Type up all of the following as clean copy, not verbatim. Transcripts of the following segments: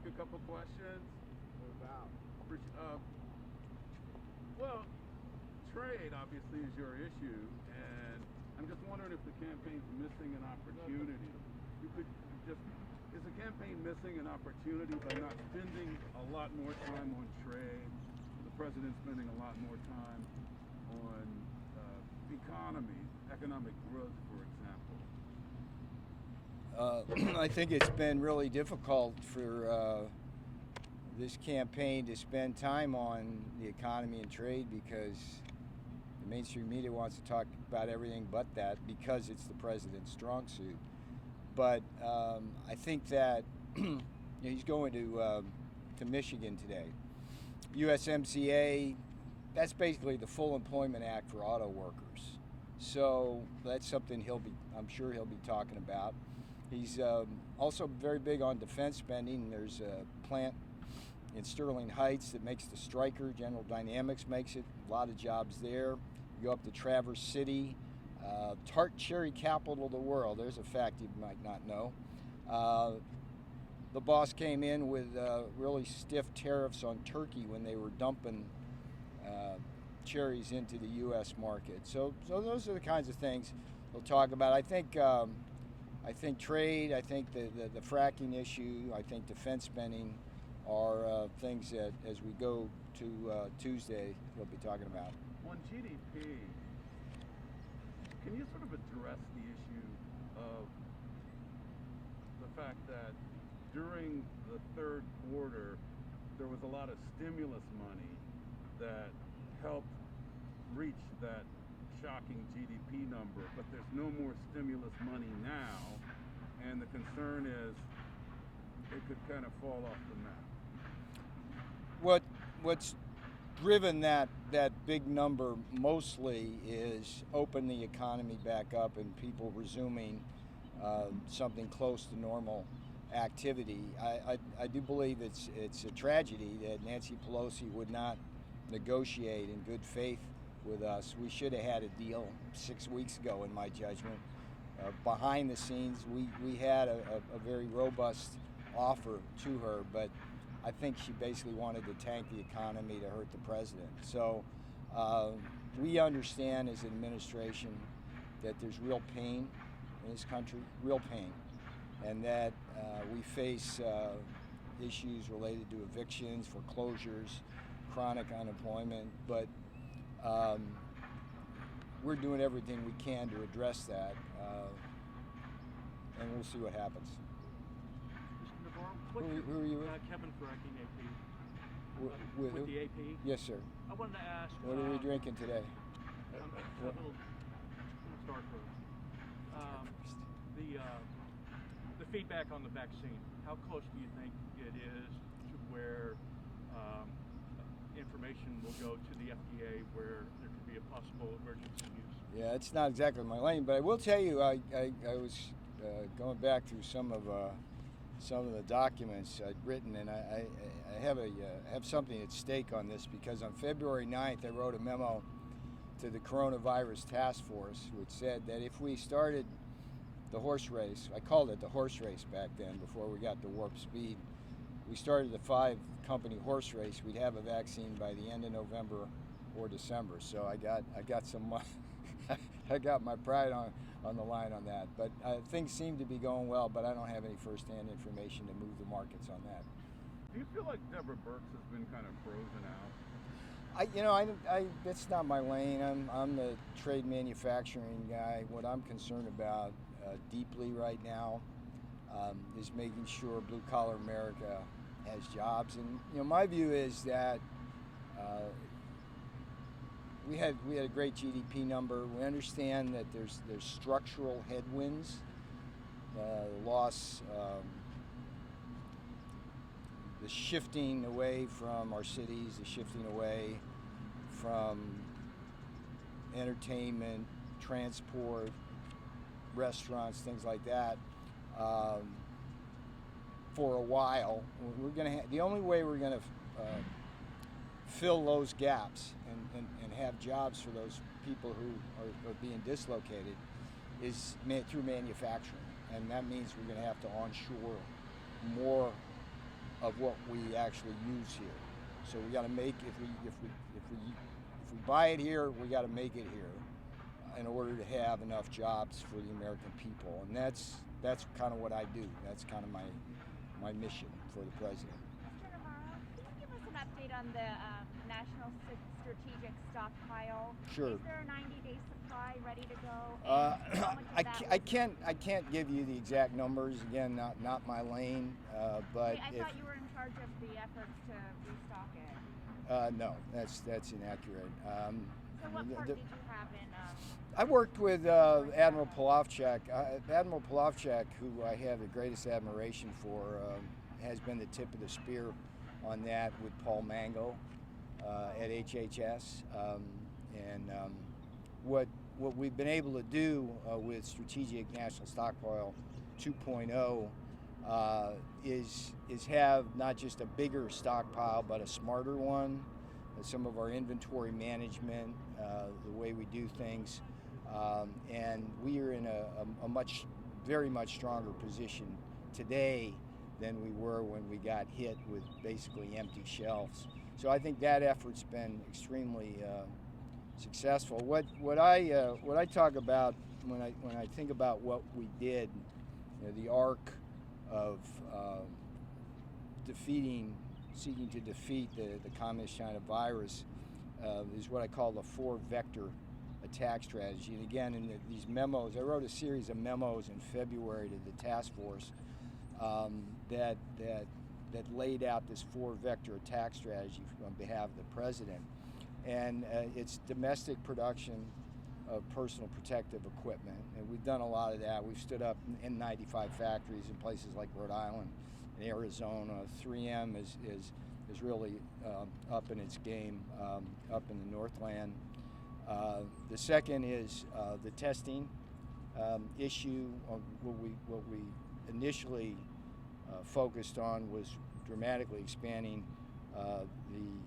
a couple questions? No doubt. Well, trade obviously is your issue, and I'm just wondering if the campaign's missing an opportunity. You could just, is the campaign missing an opportunity by not spending a lot more time on trade? The president's spending a lot more time on economy, economic growth, for example. I think it's been really difficult for this campaign to spend time on the economy and trade because the mainstream media wants to talk about everything but that because it's the president's strong suit. But I think that he's going to Michigan today. USMCA, that's basically the Full Employment Act for auto workers. So that's something I'm sure he'll be talking about. He's also very big on defense spending. There's a plant in Sterling Heights that makes the Stryker. General Dynamics makes it. A lot of jobs there. You go up to Traverse City, tart cherry capital of the world. There's a fact you might not know. The boss came in with really stiff tariffs on Turkey when they were dumping cherries into the U.S. market. So those are the kinds of things we'll talk about. I think trade, I think the fracking issue, I think defense spending are things that as we go to Tuesday we'll be talking about. On GDP, can you sort of address the issue of the fact that during the third quarter there was a lot of stimulus money that helped reach that shocking GDP number, but there's no more stimulus money now, and the concern is it could kind of fall off the map. What's driven that big number mostly is open the economy back up and people resuming something close to normal activity. I do believe it's a tragedy that Nancy Pelosi would not negotiate in good faith with us. We should have had a deal 6 weeks ago, in my judgment. Behind the scenes, we had a very robust offer to her, but I think she basically wanted to tank the economy to hurt the president. So we understand as an administration that there's real pain in this country, real pain, and that we face issues related to evictions, foreclosures, chronic unemployment, but we're doing everything we can to address that, and we'll see what happens. Mr. Navarro, who are you with? Kevin Fracking, AP. With who? the AP. Yes, sir. I wanted to ask. What are we drinking today? We'll start first. The feedback on the vaccine. How close do you think it is to where information will go to the FDA where there could be a possible emergency use? Yeah, it's not exactly my lane, but I will tell you, I was going back through some of the documents I'd written, and I have something at stake on this because on February 9th I wrote a memo to the Coronavirus Task Force which said that if we started the horse race, I called it the horse race back then before we got to warp speed, we started the 5-company horse race, we'd have a vaccine by the end of November or December. So I got some I got my pride on the line on that. But things seem to be going well, but I don't have any first-hand information to move the markets on that. Do you feel like Deborah Birx has been kind of frozen out? That's not my lane. I'm the trade manufacturing guy. What I'm concerned about deeply right now is making sure blue-collar America has jobs. And my view is that we had a great GDP number. We understand that there's structural headwinds, loss, the shifting away from our cities, the shifting away from entertainment, transport, restaurants, things like that. For a while, we're going to the only way we're going to fill those gaps and have jobs for those people who are being dislocated is through manufacturing, and that means we're going to have to onshore more of what we actually use here. So we got to make if we buy it here, we got to make it here in order to have enough jobs for the American people, and that's kind of what I do. That's kind of my mission for the president. Mr. Navarro, can you give us an update on the National Strategic Stockpile? Sure. Is there a 90-day supply ready to go? I can't give you the exact numbers. Again, not my lane. But I thought you were in charge of the efforts to restock it. No, that's inaccurate. So what part did you have in? I worked with Admiral Polovchek. Admiral Polovchek, who I have the greatest admiration for, has been the tip of the spear on that with Paul Mango at HHS. What we've been able to do with Strategic National Stockpile 2.0 is have not just a bigger stockpile, but a smarter one. Some of our inventory management, the way we do things, and we are in a very much stronger position today than we were when we got hit with basically empty shelves. So I think that effort's been extremely successful. What I talk about when I think about what we did, the arc of seeking to defeat the communist China virus is what I call the 4-vector attack strategy. And again, in these memos, I wrote a series of memos in February to the task force that laid out this 4-vector attack strategy on behalf of the president. And it's domestic production of personal protective equipment, and we've done a lot of that. We've stood up N95 factories in places like Rhode Island and Arizona. 3M is really up in its game up in the Northland. The second is the testing issue. What we initially focused on was dramatically expanding the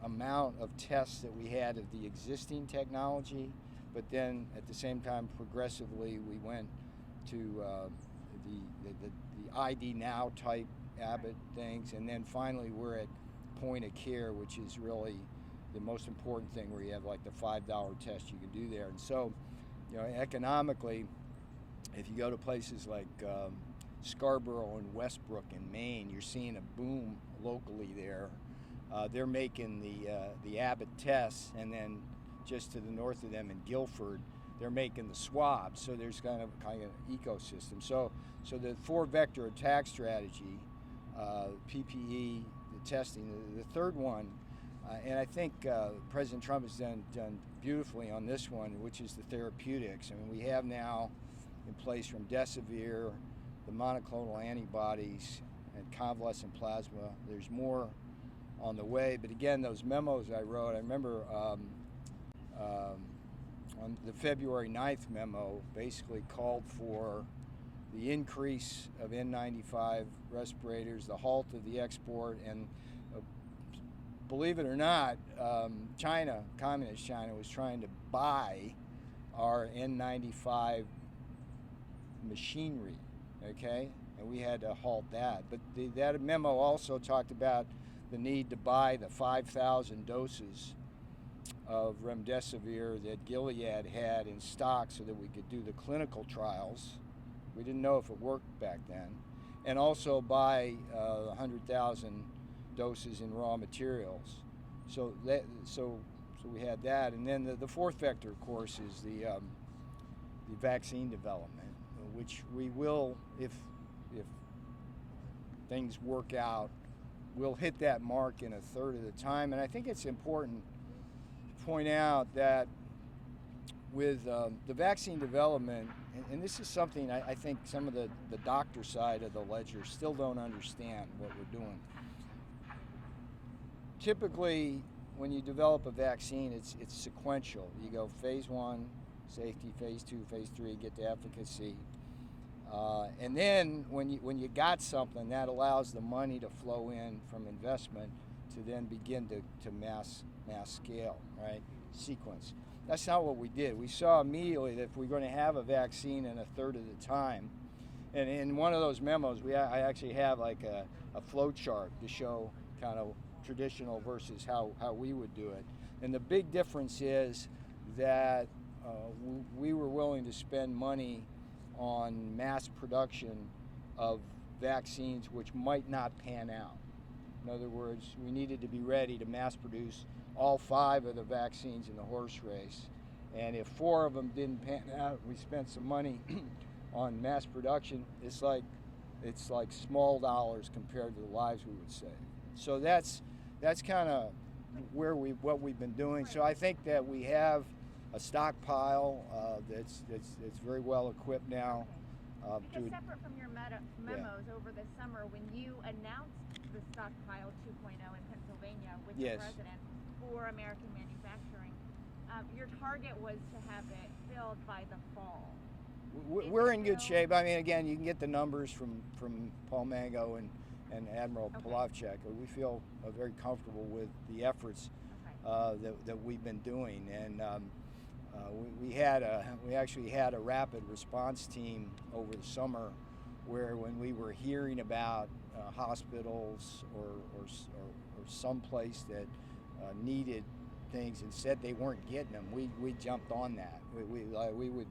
amount of tests that we had of the existing technology, but then at the same time progressively we went to the ID Now type Abbott things, and then finally we're at point of care, which is really the most important thing, where you have like the $5 test you can do there. And so, economically, if you go to places like Scarborough and Westbrook in Maine, you're seeing a boom locally there. They're making the Abbott tests, and then just to the north of them in Guilford, they're making the swabs. So there's kind of ecosystem. So the 4-vector attack strategy, PPE, the testing. The third one, and I think President Trump has done beautifully on this one, which is the therapeutics. I mean, we have now in place remdesivir, the monoclonal antibodies, and convalescent plasma. There's more on the way, but again, those memos I wrote, I remember on the February 9th memo basically called for the increase of N95 respirators, the halt of the export, and believe it or not, China, communist China, was trying to buy our N95 machinery, okay? And we had to halt that. But that memo also talked about the need to buy the 5,000 doses of remdesivir that Gilead had in stock so that we could do the clinical trials. We didn't know if it worked back then. And also buy 100,000 doses in raw materials. So we had that. And then the 4th vector, of course, is the vaccine development, which we will, if things work out, we'll hit that mark in a third of the time. And I think it's important to point out that with the vaccine development, and this is something I think some of the doctor side of the ledger still don't understand what we're doing. Typically, when you develop a vaccine, it's sequential. You go phase 1, safety, phase 2, phase 3, get to efficacy. And then when you got something, that allows the money to flow in from investment to then begin to mass scale, right? Sequence. That's not what we did. We saw immediately that if we're going to have a vaccine in a third of the time, And in one of those memos, I actually have like a flow chart to show kind of traditional versus how we would do it. And the big difference is that we were willing to spend money on mass production of vaccines which might not pan out. In other words, we needed to be ready to mass produce all 5 of the vaccines in the horse race. And if 4 of them didn't pan out, we spent some money on mass production. It's like small dollars compared to the lives we would save. So that's kind of what we've been doing. So I think that we have a stockpile that's very well equipped now. Because separate from your memos over the summer, when you announced the stockpile 2.0 in Pennsylvania with the president for American manufacturing, your target was to have it filled by the fall. We're in good shape. I mean, again, you can get the numbers from Paul Mango and Admiral Polovchek. We feel very comfortable with the efforts that we've been doing, and we actually had a rapid response team over the summer, where when we were hearing about hospitals or some place that needed things and said they weren't getting them, we jumped on that. We would.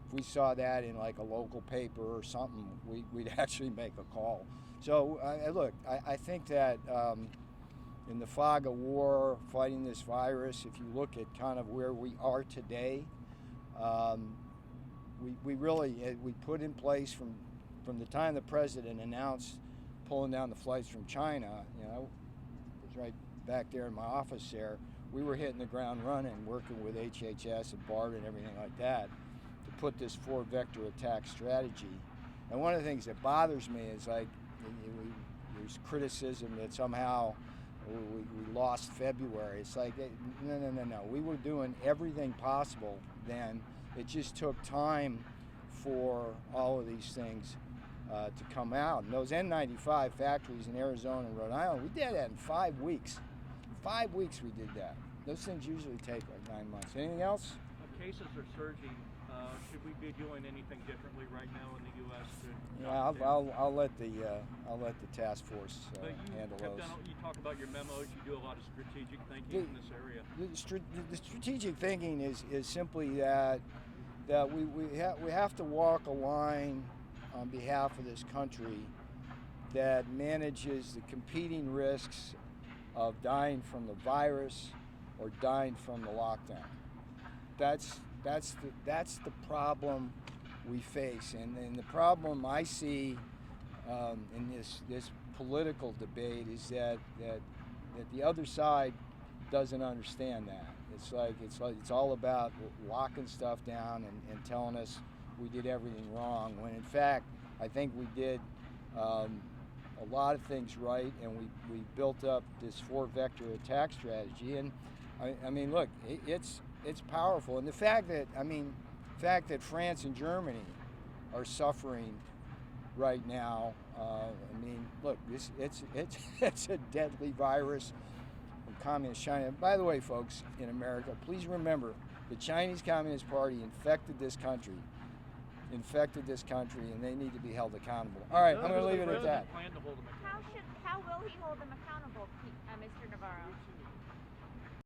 If we saw that in like a local paper or something, we'd actually make a call. So look, I think that in the fog of war, fighting this virus, if you look at kind of where we are today, we put in place from the time the president announced pulling down the flights from China. You know, it was right back there in my office there. We were hitting the ground running, working with HHS and BART and everything like that, put this 4-vector attack strategy. And one of the things that bothers me is like there's criticism that somehow we lost February. It's like, no. We were doing everything possible then. It just took time for all of these things to come out. And those N95 factories in Arizona and Rhode Island, we did that in 5 weeks. 5 weeks we did that. Those things usually take like 9 months. Anything else? Cases are surging. Should we be doing anything differently right now in the U.S. I'll let the task force handle those. You talk about your memos. You do a lot of strategic thinking in this area. The strategic thinking is simply that we have to walk a line on behalf of this country that manages the competing risks of dying from the virus or dying from the lockdown. That's the problem we face, and the problem I see in this political debate is that the other side doesn't understand that. It's all about locking stuff down and telling us we did everything wrong, when in fact I think we did a lot of things right, and we built up this 4-vector attack strategy. And I mean, look, it's powerful, and the fact that France and Germany are suffering right now. I mean, look, it's a deadly virus from Communist China. By the way, folks in America, please remember the Chinese Communist Party infected this country, and they need to be held accountable. All right, I'm going to leave it at that. How will he hold them accountable, Mr. Navarro?